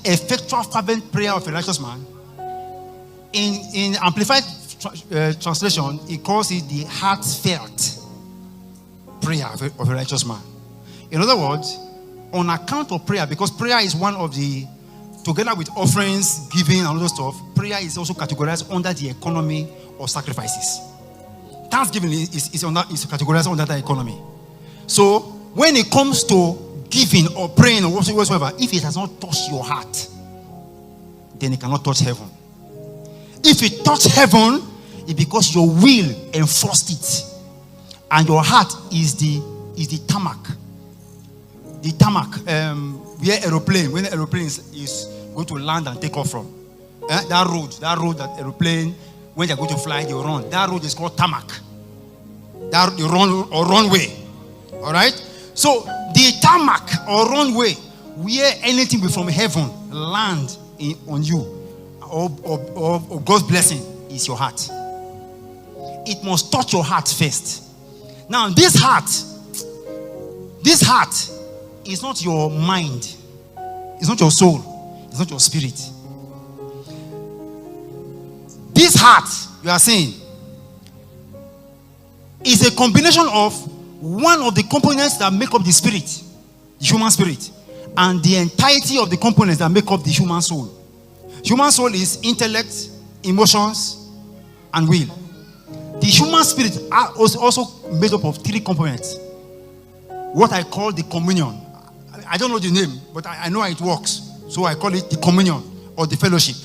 effectual fervent prayer of a righteous man. In Amplified translation, it calls it the heartfelt prayer of a righteous man. In other words, on account of prayer, because prayer is one of the, together with offerings, giving, and other stuff, prayer is also categorized under the economy of sacrifices. Thanksgiving is categorized under that economy. So, when it comes to giving or praying or whatsoever, if it has not touched your heart, then it cannot touch heaven. If it touched heaven, it's because your will enforced it. And your heart is the tarmac. The tarmac, where aeroplane, when the aeroplane is going to land and take off from. That road that aeroplane, when they're going to fly, they run. That road is called tarmac. That the run or runway. Alright? So the tarmac or runway, where anything from heaven land on you, or God's blessing, is your heart. It must touch your heart first. Now, this heart is not your mind, it's not your soul, it's not your spirit. This heart, you are saying, is a combination of one of the components that make up the spirit, the human spirit, and the entirety of the components that make up the human soul. Human soul is intellect, emotions, and will. The human spirit is also made up of three components. What I call the communion. I don't know the name, but I know how it works. So I call it the communion or the fellowship.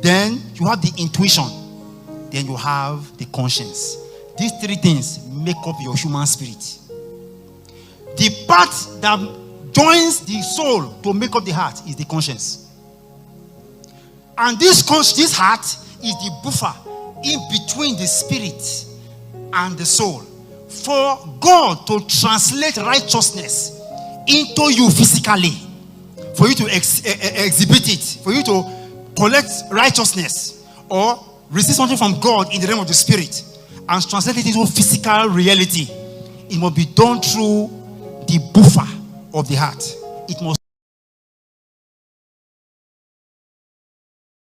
Then you have the intuition. Then you have the conscience. These three things make up your human spirit. The part that joins the soul to make up the heart is the conscience. And this heart is the buffer in between the spirit and the soul. For God to translate righteousness into you physically, for you to exhibit it, for you to collect righteousness or receive something from God in the realm of the spirit and translate it into physical reality, it must be done through the buffer of the heart. It must